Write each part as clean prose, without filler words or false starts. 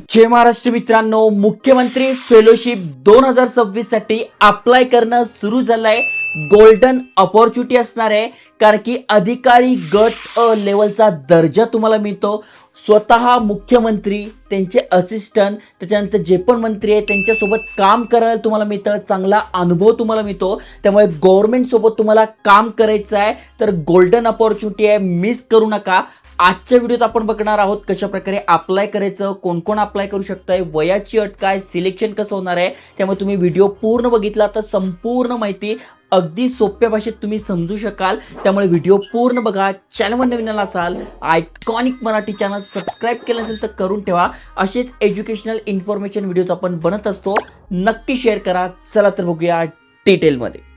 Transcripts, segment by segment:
जय महाराष्ट्र मित्रांनो, मुख्यमंत्री फेलोशिप 2026 साठी अप्लाय करणं सुरू झालंय. गोल्डन अपॉर्च्युनिटी असणार आहे, कारण की अधिकारी गट लेवलचा दर्जा तुम्हाला मिळतो. स्वतः मुख्यमंत्री, त्यांचे असिस्टंट, त्याच्यानंतर जे पण मंत्री आहेत त्यांच्यासोबत काम करायला तुम्हाला मिळतं. चांगला अनुभव तुम्हाला मिळतो. त्यामुळे गव्हर्नमेंट सोबत तुम्हाला काम करायचं आहे तर गोल्डन अपॉर्च्युनिटी आहे, मिस करू नका. आजच्या व्हिडिओत आपण बघणार आहोत कशा प्रकारे अप्लाय करायचं, कोण कोण अप्लाय करू शकताय, वयाची अट काय, सिलेक्शन कसं होणार आहे. त्यामुळे तुम्ही व्हिडिओ पूर्ण बघितला तर संपूर्ण माहिती अगदी सोप्या भाषेत तुम्ही समजू शकाल. त्यामुळे व्हिडिओ पूर्ण बघा. चॅनलवर नवीन असाल, आयकॉनिक मराठी चॅनल सबस्क्राईब केलं नसेल तर करून ठेवा. असेच एज्युकेशनल इन्फॉर्मेशन व्हिडिओज आपण बनत असतो, नक्की शेअर करा. चला तर बघूया डिटेलमध्ये.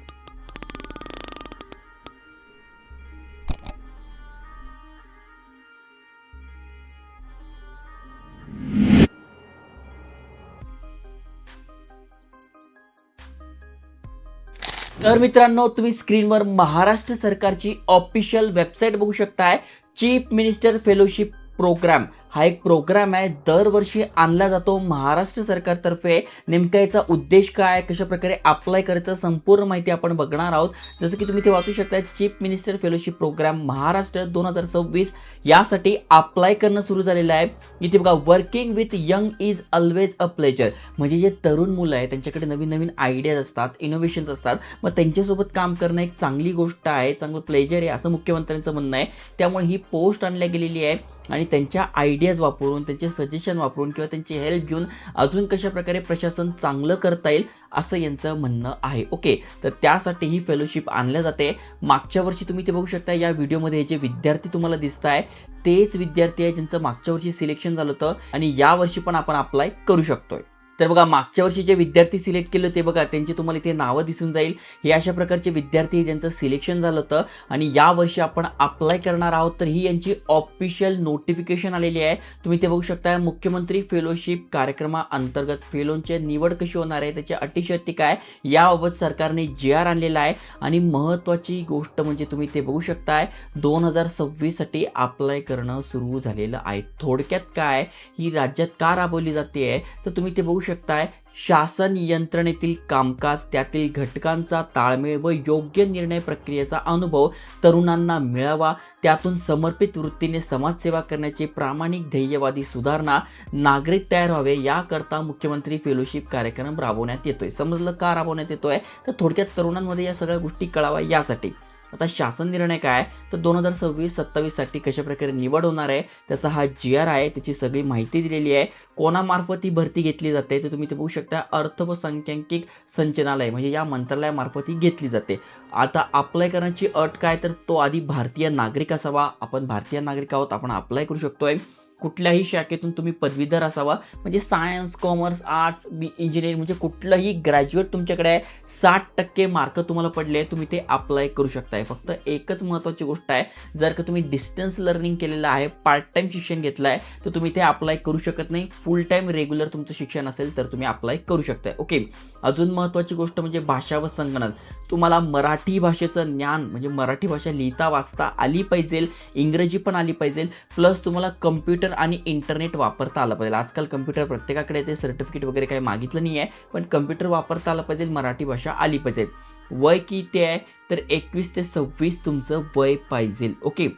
तर मित्रांनो, तुम्ही स्क्रीनवर महाराष्ट्र सरकारची ऑफिशियल वेबसाईट बघू शकताय. चीफ मिनिस्टर फेलोशिप प्रोग्राम हा एक प्रोग्राम आहे, दरवर्षी आणला जातो महाराष्ट्र सरकारतर्फे. नेमका याचा उद्देश काय, कशा प्रकारे अप्लाय करायचं, संपूर्ण माहिती आपण बघणार आहोत. जसं की तुम्ही ते वाचू शकता, chief minister fellowship programme Maharashtra 2026 यासाठी अप्लाय करणं सुरू झालेलं आहे. इथे बघा, working with young is always a pleasure. म्हणजे जे तरुण मुलं आहे त्यांच्याकडे नवीन नवीन आयडियाज असतात, इनोव्हेशन्स असतात, मग त्यांच्यासोबत काम करणं एक चांगली गोष्ट आहे, चांगलं प्लेजर आहे असं मुख्यमंत्र्यांचं म्हणणं आहे. त्यामुळे ही पोस्ट आणल्या गेलेली आहे आणि त्यांच्या आयडियाज वापरून, त्यांचे सजेशन वापरून किंवा त्यांची हेल्प घेऊन अजून कशा प्रकारे प्रशासन चांगलं करता येईल असं यांचं म्हणणं आहे. ओके, तर त्यासाठी ही फेलोशिप आणल्या जाते. मागच्या वर्षी तुम्ही ते बघू शकता, या व्हिडिओमध्ये जे विद्यार्थी तुम्हाला दिसत आहे तेच विद्यार्थी आहे ज्यांचं मागच्या वर्षी सिलेक्शन झालं होतं आणि या वर्षी पण आपण अप्लाय करू शकतोय. तर बघा, मागच्या वर्षी जे विद्यार्थी सिलेक्ट केले होते बघा, त्यांची तुम्हाला इथे नावं दिसून जाईल. हे अशा प्रकारचे विद्यार्थी ज्यांचं सिलेक्शन झालं होतं आणि या वर्षी आपण अप्लाय करणार आहोत. तर ही यांची ऑफिशियल नोटिफिकेशन आलेली आहे. तुम्ही ते बघू शकता. मुख्यमंत्री फेलोशिप कार्यक्रमाअंतर्गत फेलोंची निवड कशी होणार आहे, त्याच्या अटी शर्ती काय, याबाबत सरकारने GR आणलेला आहे. आणि महत्त्वाची गोष्ट म्हणजे तुम्ही ते बघू शकताय, 2026 साठी अप्लाय करणं सुरू झालेलं आहे. थोडक्यात काय, ही राज्यात का राबवली जाते आहे तर तुम्ही ते बघू शकताय. शासन यंत्रणेतील कामकाज, त्यातील घटकांचा ताळमेळ व योग्य निर्णय प्रक्रियेचा अनुभव तरुणांना मिळावा, त्यातून समर्पित वृत्तीने समाजसेवा करण्याची प्रामाणिक ध्येयवादी सुधारणा नागरिक तयार व्हावे, याकरता मुख्यमंत्री फेलोशिप कार्यक्रम राबवण्यात येतोय. समजलं का राबवण्यात येतोय, तर थोडक्यात तरुणांमध्ये या सगळ्या गोष्टी कळावा यासाठी. आता शासन निर्णय काय, तर 2026-27 साठी कशा प्रकारे निवड होणार आहे त्याचा हा GR आहे. त्याची सगळी माहिती दिलेली आहे. कोणामार्फत ही भरती घेतली जाते तर तुम्ही ते बघू शकता, अर्थ व सांख्यिकी संचालनालय म्हणजे या मंत्रालयामार्फत ही घेतली जाते. आता अप्लाय करण्याची अट काय, तर तो आधी भारतीय नागरिक असावा. आपण भारतीय नागरिक आहोत, आपण अप्लाय करू शकतोय. कुठल्याही शाखेतून तुम्ही पदवीधर असावा, म्हणजे सायन्स, कॉमर्स, आर्ट्स, इंजिनिअरिंग, म्हणजे कुठलंही ग्रॅज्युएट तुमच्याकडे आहे, 60% मार्क तुम्हाला पडले, तुम्ही ते अप्लाय करू शकताय. फक्त एकच महत्त्वाची गोष्ट आहे, जर का तुम्ही डिस्टन्स लर्निंग केलेलं आहे, पार्ट टाइम शिक्षण घेतलं आहे, तर तुम्ही ते अप्लाय करू शकत नाही. फुल टाइम रेग्युलर तुमचं शिक्षण असेल तर तुम्ही अप्लाय करू शकताय. ओके, अजून महत्त्वाची गोष्ट म्हणजे भाषा व संगणक. तुम्हाला मराठी भाषेचं ज्ञान, म्हणजे मराठी भाषा लिहिता वाचता आली पाहिजे, इंग्रजी पण आली पाहिजे, प्लस तुम्हाला कम्प्युटर आणि इंटरनेट वापरता आलं पाहिजे. आजकाल कम्प्युटर प्रत्येकाकडे ते सर्टिफिकेट वगैरे काही मागितलं नाही आहे, पण कम्प्युटर वापरता आलं पाहिजे, मराठी भाषा आली पाहिजे. वय किती आहे, तर 21 ते 26 तुमचं वय पाहिजे. ओके,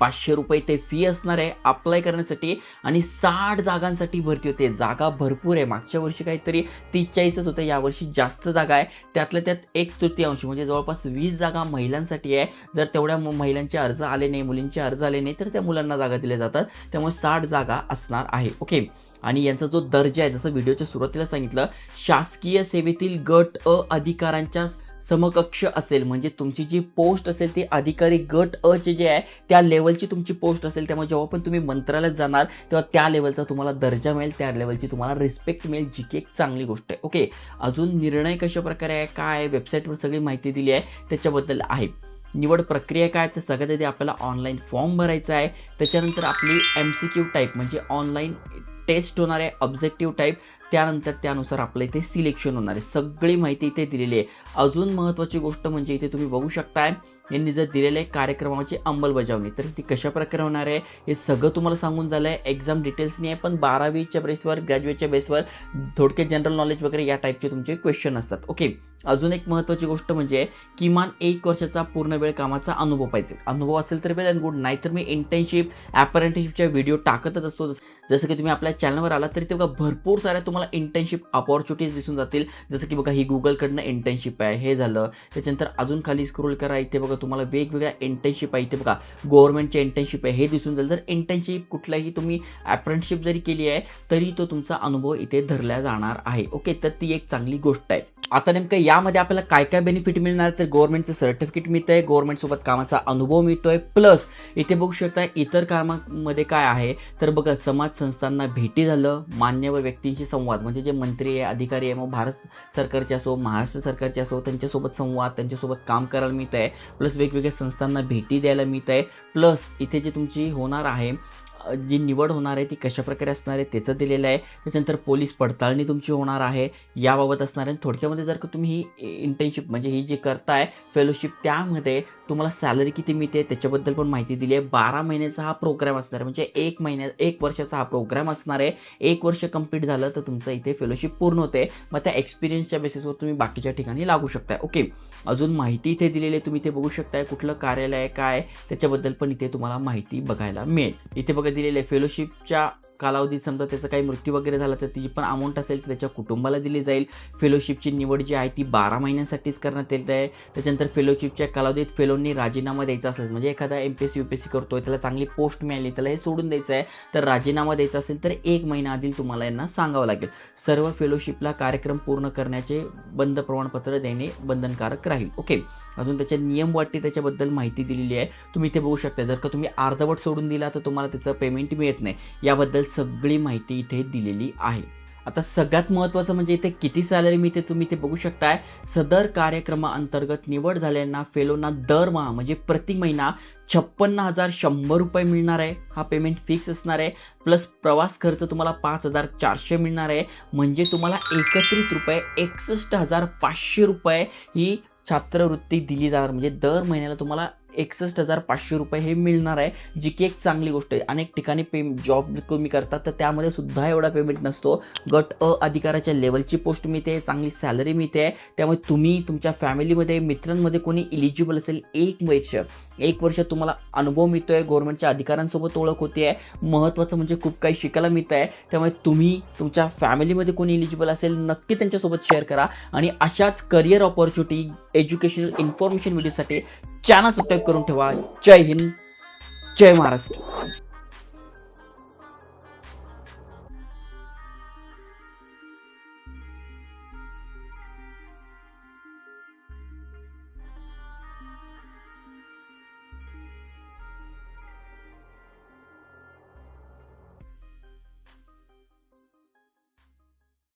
500 रुपये ते फी असणार आहे अप्लाय करण्यासाठी आणि 60 जागांसाठी भरती होते. जागा भरपूर आहे. मागच्या वर्षी काहीतरी 30-40च होतं, यावर्षी जास्त जागा आहे. त्यातल्या त्यात 1/3 म्हणजे जवळपास 20 जागा महिलांसाठी आहे. जर तेवढ्या महिलांचे अर्ज आले नाही, मुलींचे अर्ज आले नाही, तर त्या मुलांना जागा दिल्या जातात. त्यामुळे 60 जागा असणार आहे. ओके, आणि यांचा जो दर्जा आहे, जसं व्हिडिओच्या सुरुवातीला सांगितलं, शासकीय सेवेतील गट अधिकाऱ्यांच्या समकक्ष असेल. म्हणजे तुमची जी पोस्ट असेल ती अधिकारी गट चे जे आहे त्या लेवलची तुमची पोस्ट असेल. त्यामुळे जेव्हा पण तुम्ही मंत्रालयात जाणार तेव्हा त्या लेवलचा तुम्हाला दर्जा मिळेल, त्या लेवलची तुम्हाला रिस्पेक्ट मिळेल, जी की एक चांगली गोष्ट आहे. ओके, अजून निर्णय कशा प्रकारे आहे, काय आहे, वेबसाईटवर सगळी माहिती दिली आहे त्याच्याबद्दल आहे. निवड प्रक्रिया काय, तर सगळ्यात आधी आपल्याला ऑनलाईन फॉर्म भरायचा आहे. त्याच्यानंतर आपली MCQ टाईप म्हणजे ऑनलाईन टेस्ट होणार आहे, ऑब्जेक्टिव्ह टाईप. त्यानंतर त्यानुसार आपलं इथे सिलेक्शन होणार आहे. सगळी माहिती इथे दिलेली आहे. अजून महत्त्वाची गोष्ट म्हणजे इथे तुम्ही बघू शकताय, यांनी जर दिलेल्या कार्यक्रमाची अंमलबजावणी, तर ती कशा प्रकारे होणार आहे हे सगळं तुम्हाला सांगून झालं आहे. एक्झाम डिटेल्स नाही आहे, पण 12वीच्या बेसवर, ग्रॅज्युएटच्या बेसवर थोडक्यात जनरल नॉलेज वगैरे या टाईपचे तुमचे क्वेश्चन असतात. ओके. अजून एक महत्त्वाची गोष्ट म्हणजे किमान 1 वर्षाचा पूर्ण वेळ कामाचा अनुभव पाहिजे. अनुभव असेल तर वेल अँड गुड, नाहीतर मी इंटर्नशिप, अप्रेंटिसशिपच्या व्हिडिओ टाकतच असतो. जसं की तुम्ही आपल्या चॅनलवर आला तरी ते बघा भरपूर साऱ्या तुम्हाला इंटर्नशिप अपॉर्च्युनिटीज दिसून जातील. जसं की बघा ही गुगलकडनं इंटर्नशिप आहे, हे झालं. त्याच्यानंतर अजून खाली स्क्रोल करा, इथे बघा तुम्हाला वेगवेगळ्या इंटर्नशिप आहे. इथे बघा गव्हर्नमेंटच्या इंटर्नशिप आहे, हे दिसून जाईल. जर इंटर्नशिप कुठलाही तुम्ही अप्रेंटिसशिप जरी केली आहे तरी तो तुमचा अनुभव इथे धरला जाणार आहे. ओके, तर ती एक चांगली गोष्ट आहे. आता नेमकं यामध्ये आपल्याला काय काय बेनिफिट मिळणार, तर गव्हर्नमेंटचं सर्टिफिकेट मिळतं आहे, गव्हर्नमेंटसोबत कामाचा अनुभव मिळतोय, प्लस इथे बघू शकता इतर कामामध्ये काय आहे, तर बघा समाज संस्थांना भेटी झालं, मान्यवर व्यक्तींशी संवाद, म्हणजे जे मंत्री आहे, अधिकारी आहे, मग भारत सरकारचे असो, महाराष्ट्र सरकारचे असो, त्यांच्यासोबत संवाद, त्यांच्यासोबत काम करायला मिळत आहे, प्लस वेगवेगळ्या संस्थांना भेटी द्यायला मिळत आहे, प्लस इथे जे तुमची होणार आहे जी निवड होणार आहे ती कशा प्रकारे असणार आहे त्याचं दिलेलं आहे. त्याच्यानंतर पोलीस पडताळणी तुमची होणार आहे याबाबत असणार आहे. थोडक्यामध्ये जर का तुम्ही ही इंटर्नशिप म्हणजे ही जी करताय फेलोशिप, त्यामध्ये तुम्हाला सॅलरी किती मिळते त्याच्याबद्दल पण माहिती दिली आहे. 12 महिन्याचा हा प्रोग्राम असणार आहे, म्हणजे 1 वर्षाचा हा प्रोग्राम असणार आहे. 1 वर्ष कंप्लीट झालं तर तुमचं इथे फेलोशिप पूर्ण होते. मग त्या एक्सपिरियन्सच्या बेसिसवर तुम्ही बाकीच्या ठिकाणी लागू शकताय. ओके, अजून माहिती इथे दिलेली आहे, तुम्ही इथे बघू शकताय कुठलं कार्यालय आहे काय त्याच्याबद्दल पण इथे तुम्हाला माहिती बघायला मिळेल. इथे बघा दिलेले आहे फेलोशिपच्या कालावधीत समजा त्याचा काही मृत्यू वगैरे झाला तर तिची पण अमाऊंट असेल तर त्याच्या कुटुंबाला दिली जाईल. फेलोशिपची निवड जी आहे ती 12 महिन्यांसाठीच करण्यात येत आहे. त्याच्यानंतर फेलोशिपच्या कालावधीत फेलोनी राजीनामा द्यायचा असेल, म्हणजे एखादा MPSC UPSC करतोय, त्याला चांगली पोस्ट मिळाली, त्याला हे सोडून द्यायचं आहे, तर राजीनामा द्यायचा असेल तर 1 महिना आधी तुम्हाला यांना सांगावं लागेल. सर्व फेलोशिपला कार्यक्रम पूर्ण करण्याचे बंद प्रमाणपत्र देणे बंधनकारक राहील. ओके, अजून त्याच्या नियम वाटी त्याच्याबद्दल माहिती दिलेली आहे, तुम्ही इथे बघू शकता. जर का तुम्ही अर्धवट सोडून दिला तर तुम्हाला त्याचं पेमेंट मिळत नाही, याबद्दल सगळी माहिती इथे दिलेली आहे. आता सगळ्यात महत्त्वाचं म्हणजे इथे किती सॅलरी मिळते तुम्ही इथे बघू शकताय. सदर कार्यक्रमाअंतर्गत निवड झालेल्यांना फेलोना दरमहा म्हणजे प्रति महिना 56,100 रुपये मिळणार आहे. हा पेमेंट फिक्स असणार आहे. प्लस प्रवास खर्च तुम्हाला 5,400 मिळणार आहे. म्हणजे तुम्हाला एकत्रित रुपये 61,500 रुपये ही छात्रवृत्ती दिली जाणार. म्हणजे दर महिन्याला तुम्हाला 61,500 रुपये हे मिळणार आहे, जी की एक चांगली गोष्ट आहे. अनेक ठिकाणी जॉब तुम्ही करतात तर त्यामध्ये सुद्धा एवढा पेमेंट नसतो. गट अ अधिकाराच्या लेवलची पोस्ट मिळते, चांगली सॅलरी मिळते. त्यामुळे तुम्ही तुमच्या फॅमिलीमध्ये मित्रांमध्ये कोणी इलिजिबल असेल 1 वर्ष तुम्हाला अनुभव मिळतो आहे, गव्हर्नमेंटच्या अधिकाऱ्यांसोबत ओळख होते आहे, महत्त्वाचं म्हणजे खूप काही शिकायला मिळतं आहे. त्यामुळे तुम्ही तुमच्या फॅमिलीमध्ये कोणी इलिजिबल असेल नक्की त्यांच्यासोबत शेअर करा. आणि अशाच करिअर ऑपॉर्च्युनिटी, एज्युकेशनल इन्फॉर्मेशन व्हिडिओसाठी चॅनल सबस्क्राईब करून ठेवा. जय हिंद, जय महाराष्ट्र.